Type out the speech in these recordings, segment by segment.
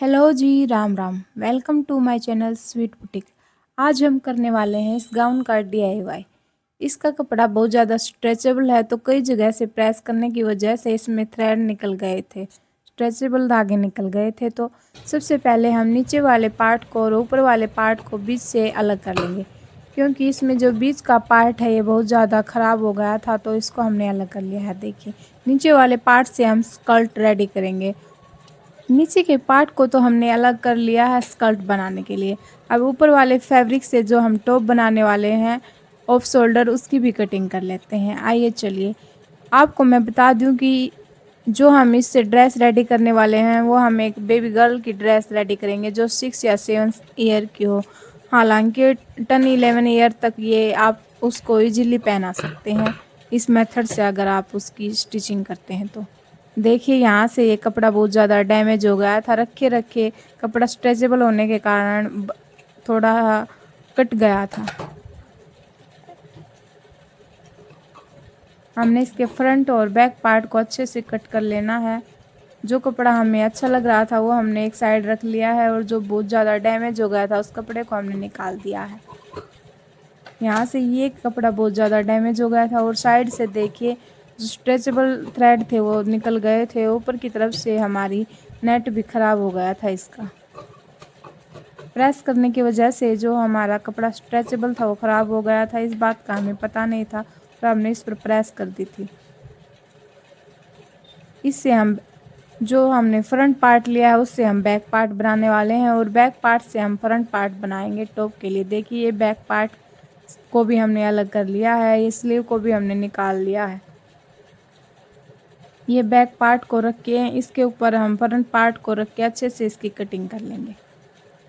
Hello ji, Ram Ram. Welcome to my channel sweet boutique. आज हम करने वाले हैं इस गाउन का डीआईवाई। इसका कपड़ा बहुत ज़्यादा स्ट्रेचेबल है, तो कई जगह से प्रेस करने की वजह से इसमें थ्रेड निकल गए थे, स्ट्रेचेबल धागे निकल गए थे। तो सबसे पहले हम नीचे वाले पार्ट को और ऊपर वाले पार्ट को बीच से अलग कर लेंगे, क्योंकि इसमें जो बीच का पार्ट है ये बहुत ज़्यादा ख़राब हो गया था, तो इसको हमने अलग कर लिया है। देखिए, नीचे वाले पार्ट से हम स्कर्ट रेडी करेंगे। नीचे के पार्ट को तो हमने अलग कर लिया है स्कर्ट बनाने के लिए। अब ऊपर वाले फैब्रिक से जो हम टॉप बनाने वाले हैं ऑफ शोल्डर, उसकी भी कटिंग कर लेते हैं। आइए चलिए, आपको मैं बता दूं कि जो हम इससे ड्रेस रेडी करने वाले हैं वो हम एक बेबी गर्ल की ड्रेस रेडी करेंगे जो 6 या 7 ईयर की हो। हालांकि 10-11 ईयर तक ये आप उसको इजीली पहना सकते हैं इस मेथड से, अगर आप उसकी स्टिचिंग करते हैं तो। देखिए, यहाँ से ये कपड़ा बहुत ज़्यादा डैमेज हो गया था, रखे रखे कपड़ा स्ट्रेचेबल होने के कारण थोड़ा कट गया था। हमने इसके फ्रंट और बैक पार्ट को अच्छे से कट कर लेना है। जो कपड़ा हमें अच्छा लग रहा था वो हमने एक साइड रख लिया है, और जो बहुत ज़्यादा डैमेज हो गया था उस कपड़े को हमने निकाल दिया है। यहाँ से ये कपड़ा बहुत ज़्यादा डैमेज हो गया था, और साइड से देखिए जो स्ट्रेचेबल थ्रेड थे वो निकल गए थे। ऊपर की तरफ से हमारी नेट भी ख़राब हो गया था। इसका प्रेस करने की वजह से जो हमारा कपड़ा स्ट्रेचेबल था वो ख़राब हो गया था। इस बात का हमें पता नहीं था, तो हमने इस पर प्रेस कर दी थी। इससे हम जो हमने फ्रंट पार्ट लिया है उससे हम बैक पार्ट बनाने वाले हैं, और बैक पार्ट से हम फ्रंट पार्ट बनाएंगे टॉप के लिए। देखिए, ये बैक पार्ट को भी हमने अलग कर लिया है, ये स्लीव को भी हमने निकाल लिया है। ये बैक पार्ट को रख के इसके ऊपर हम फ्रंट पार्ट को रख के अच्छे से इसकी कटिंग कर लेंगे।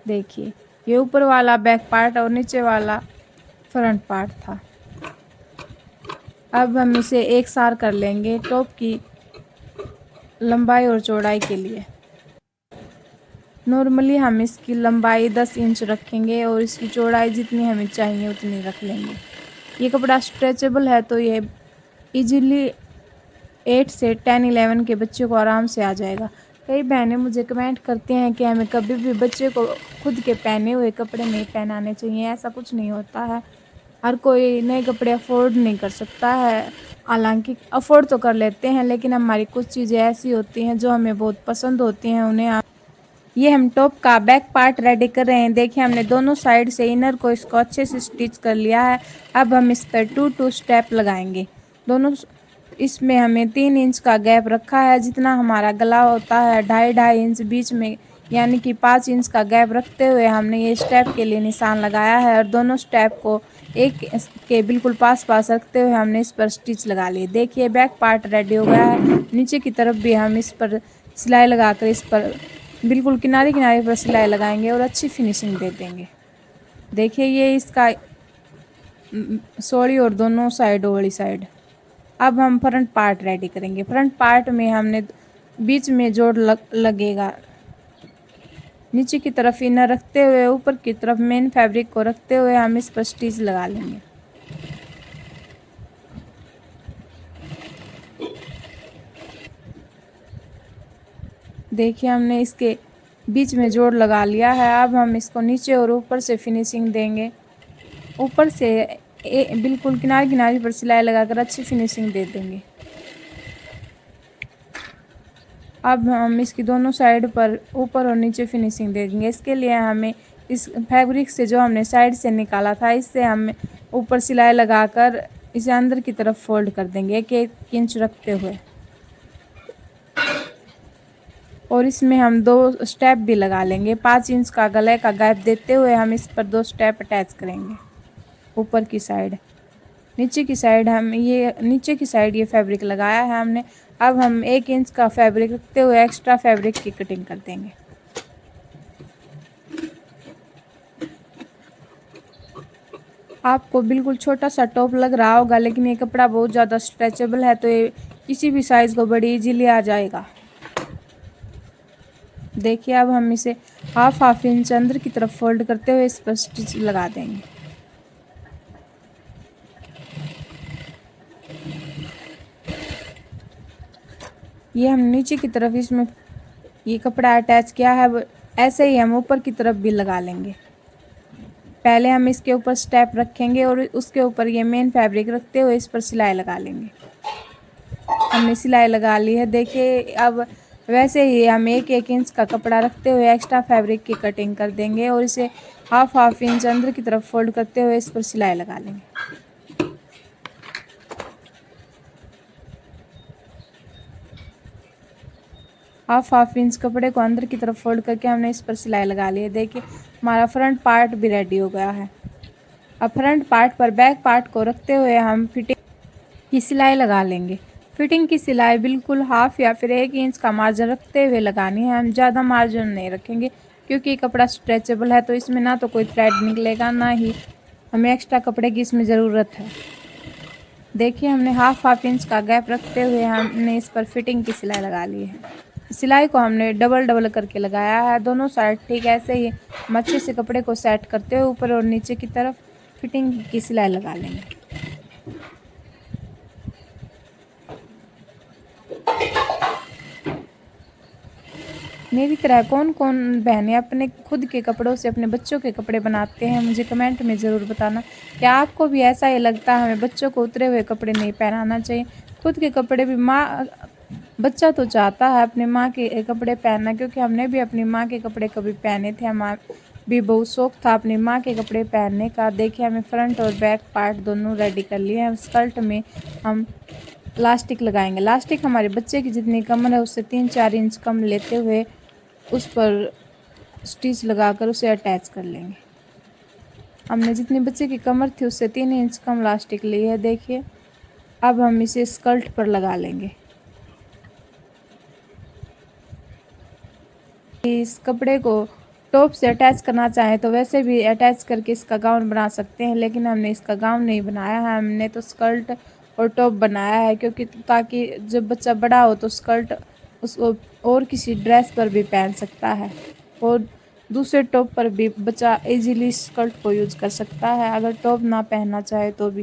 देखिए, ये ऊपर वाला बैक पार्ट और नीचे वाला फ्रंट पार्ट था। अब हम इसे एक सार कर लेंगे टॉप की लंबाई और चौड़ाई के लिए। नॉर्मली हम इसकी लंबाई 10 इंच रखेंगे और इसकी चौड़ाई जितनी हमें चाहिए उतनी रख लेंगे। ये कपड़ा स्ट्रेचेबल है, तो ये इजीली 8 से 10-11 के बच्चे को आराम से आ जाएगा। कई बहनें मुझे कमेंट करते हैं कि हमें कभी भी बच्चे को खुद के पहने हुए कपड़े नहीं पहनाने चाहिए। ऐसा कुछ नहीं होता है, हर कोई नए कपड़े अफोर्ड नहीं कर सकता है। हालांकि अफोर्ड तो कर लेते हैं, लेकिन हमारी कुछ चीज़ें ऐसी होती हैं जो हमें बहुत पसंद होती हैं, उन्हें ये हम टॉप का बैक पार्ट रेडी कर रहे हैं। देखिए, हमने दोनों साइड से इनर को इसको अच्छे से स्टिच कर लिया है। अब हम इस पर 2-2 स्टेप लगाएंगे। दोनों इसमें हमें 3 इंच का गैप रखा है। जितना हमारा गला होता है 2.5-2.5 इंच बीच में, यानी कि 5 इंच का गैप रखते हुए हमने ये स्टेप के लिए निशान लगाया है, और दोनों स्टेप को एक के बिल्कुल पास पास रखते हुए हमने इस पर स्टिच लगा लिए। देखिए, बैक पार्ट रेडी हो गया है। नीचे की तरफ भी हम इस पर सिलाई लगाकर इस पर बिल्कुल किनारे किनारे पर सिलाई लगाएंगे और अच्छी फिनिशिंग दे देंगे। देखिए, ये इसका सोड़ी और दोनों साइडों वाली साइड। अब हम फ्रंट पार्ट रेडी करेंगे। फ्रंट पार्ट में हमने बीच में जोड़ लगेगा। नीचे की तरफ इनर रखते हुए ऊपर की तरफ मेन फैब्रिक को रखते हुए हम इस पर स्टिच लगा लेंगे। देखिए, हमने इसके बीच में जोड़ लगा लिया है। अब हम इसको नीचे और ऊपर से फिनिशिंग देंगे। ऊपर से बिल्कुल किनारे किनारे पर सिलाई लगाकर अच्छी फिनिशिंग दे देंगे। अब हम इसकी दोनों साइड पर ऊपर और नीचे फिनिशिंग दे देंगे। इसके लिए हमें इस फैब्रिक से जो हमने साइड से निकाला था, इससे हम ऊपर सिलाई लगाकर इसे अंदर की तरफ फोल्ड कर देंगे 1-1 इंच रखते हुए, और इसमें हम 2 स्टेप भी लगा लेंगे। 5 इंच का गले का गैप देते हुए हम इस पर 2 स्टेप अटैच करेंगे। ऊपर की साइड, नीचे की साइड नीचे की साइड ये फैब्रिक लगाया है हमने। अब हम 1 इंच का फैब्रिक रखते हुए एक्स्ट्रा फैब्रिक की कटिंग कर देंगे। आपको बिल्कुल छोटा सा टॉप लग रहा होगा, लेकिन ये कपड़ा बहुत ज़्यादा स्ट्रेचेबल है, तो ये किसी भी साइज़ को बड़ी इजीली आ जाएगा। देखिए, अब हम इसे हाफ इंच अंदर की तरफ फोल्ड करते हुए इस पर स्टिच लगा देंगे। ये हम नीचे की तरफ इसमें ये कपड़ा अटैच किया है, ऐसे ही हम ऊपर की तरफ भी लगा लेंगे। पहले हम इसके ऊपर स्टेप रखेंगे और उसके ऊपर ये मेन फैब्रिक रखते हुए इस पर सिलाई लगा लेंगे। हमने सिलाई लगा ली है। देखिए अब वैसे ही हम 1-1 इंच का कपड़ा रखते हुए एक्स्ट्रा फैब्रिक की कटिंग कर देंगे और इसे हाफ इंच अंदर की तरफ फोल्ड करते हुए इस पर सिलाई लगा लेंगे। हाफ इंच कपड़े को अंदर की तरफ फोल्ड करके हमने इस पर सिलाई लगा ली है। देखिए हमारा फ्रंट पार्ट भी रेडी हो गया है। अब फ्रंट पार्ट पर बैक पार्ट को रखते हुए हम फिटिंग की सिलाई लगा लेंगे। फिटिंग की सिलाई बिल्कुल हाफ या फिर 1 इंच का मार्जिन रखते हुए लगानी है। हम ज़्यादा मार्जिन नहीं रखेंगे क्योंकि कपड़ा स्ट्रेचेबल है, तो इसमें ना तो कोई थ्रेड निकलेगा ना ही हमें एक्स्ट्रा कपड़े की इसमें ज़रूरत है। देखिए हमने हाफ इंच का गैप रखते हुए हमने इस पर फिटिंग की सिलाई लगा ली है। सिलाई को हमने डबल करके लगाया है दोनों साइड। ठीक ऐसे ही हम अच्छे से कपड़े को सेट करते हुए ऊपर और नीचे की तरफ फिटिंग की सिलाई लगा लेंगे। मेरी तरह कौन कौन बहनें अपने खुद के कपड़ों से अपने बच्चों के कपड़े बनाते हैं, मुझे कमेंट में ज़रूर बताना। क्या आपको भी ऐसा ही लगता है हमें बच्चों को उतरे हुए कपड़े नहीं पहनाना चाहिए? खुद के कपड़े भी बच्चा तो चाहता है अपनी माँ के कपड़े पहनना, क्योंकि हमने भी अपनी माँ के कपड़े कभी पहने थे। हमारा भी बहुत शौक था अपनी माँ के कपड़े पहनने का। देखिए हमें फ्रंट और बैक पार्ट दोनों रेडी कर लिए हैं। स्कर्ट में हम लास्टिक लगाएंगे। लास्टिक हमारे बच्चे की जितनी कमर है उससे 3-4 इंच कम लेते हुए उस पर स्टिच लगाकर उसे अटैच कर लेंगे। हमने जितनी बच्चे की कमर थी उससे 3 इंच कम लास्टिक ली है। देखिए अब हम इसे स्कर्ट पर लगा लेंगे। इस कपड़े को टॉप से अटैच करना चाहें तो वैसे भी अटैच करके इसका गाउन बना सकते हैं, लेकिन हमने इसका गाउन नहीं बनाया है। हमने तो स्कर्ट और टॉप बनाया है, क्योंकि ताकि जब बच्चा बड़ा हो तो स्कर्ट उसको और किसी ड्रेस पर भी पहन सकता है और दूसरे टॉप पर भी बच्चा इजीली स्कर्ट को यूज कर सकता है अगर टॉप ना पहनना चाहे तो भी।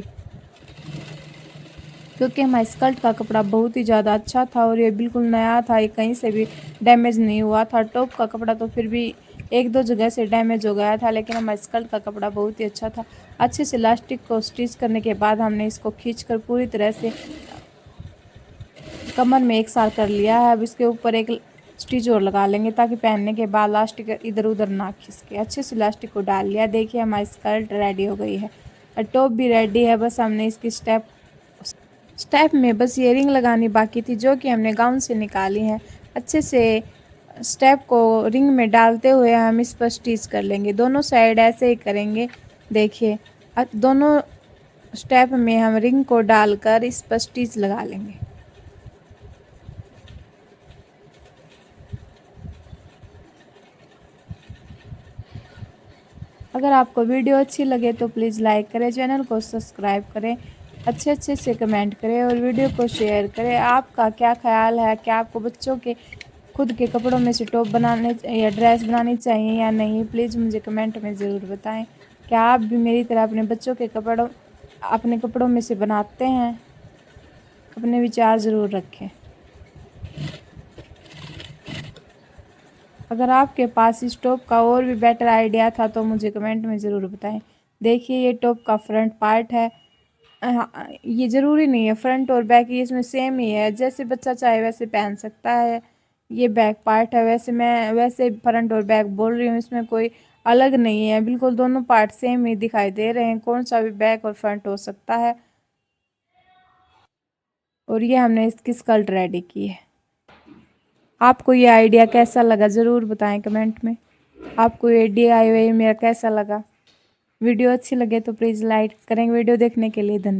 क्योंकि हमारे स्कर्ट का कपड़ा बहुत ही ज़्यादा अच्छा था और ये बिल्कुल नया था, ये कहीं से भी डैमेज नहीं हुआ था। टॉप का कपड़ा तो फिर भी 1-2 जगह से डैमेज हो गया था, लेकिन हमारे स्कर्ट का कपड़ा बहुत ही अच्छा था। अच्छे से इलास्टिक को स्टिच करने के बाद हमने इसको खींचकर पूरी तरह से कमर में एक साथ कर लिया है। अब इसके ऊपर एक स्टिच और लगा लेंगे ताकि पहनने के बाद इलास्टिक इधर उधर ना खिसके। अच्छे से इलास्टिक को डाल लिया। देखिए हमारी स्कर्ट रेडी हो गई है और टॉप भी रेडी है। बस हमने इसकी स्टेप में बस ये रिंग लगानी बाकी थी, जो कि हमने गाउन से निकाली है। अच्छे से स्टेप को रिंग में डालते हुए हम इस पर स्टिच कर लेंगे। दोनों साइड ऐसे ही करेंगे। देखिए दोनों स्टेप में हम रिंग को डालकर इस पर स्टिच लगा लेंगे। अगर आपको वीडियो अच्छी लगे तो प्लीज़ लाइक करें, चैनल को सब्सक्राइब करें, अच्छे से कमेंट करें और वीडियो को शेयर करें। आपका क्या ख्याल है, क्या आपको बच्चों के खुद के कपड़ों में से टॉप बनाने या ड्रेस बनानी चाहिए या नहीं? प्लीज़ मुझे कमेंट में ज़रूर बताएं। क्या आप भी मेरी तरह अपने बच्चों के अपने कपड़ों में से बनाते हैं? अपने विचार ज़रूर रखें। अगर आपके पास इस टॉप का और भी बेटर आइडिया था तो मुझे कमेंट में ज़रूर बताएं। देखिए ये टॉप का फ्रंट पार्ट है। ये ज़रूरी नहीं है फ्रंट और बैक ये इसमें सेम ही है, जैसे बच्चा चाहे वैसे पहन सकता है। ये बैक पार्ट है, वैसे मैं वैसे फ्रंट और बैक बोल रही हूँ, इसमें कोई अलग नहीं है, बिल्कुल दोनों पार्ट सेम ही दिखाई दे रहे हैं। कौन सा भी बैक और फ्रंट हो सकता है। और ये हमने इसकी स्कर्ट रेडी की है। आपको ये आइडिया कैसा लगा ज़रूर बताएं कमेंट में। आपको ये DIY मेरा कैसा लगा? वीडियो अच्छी लगे तो प्लीज़ लाइक करें। वीडियो देखने के लिए धन्यवाद।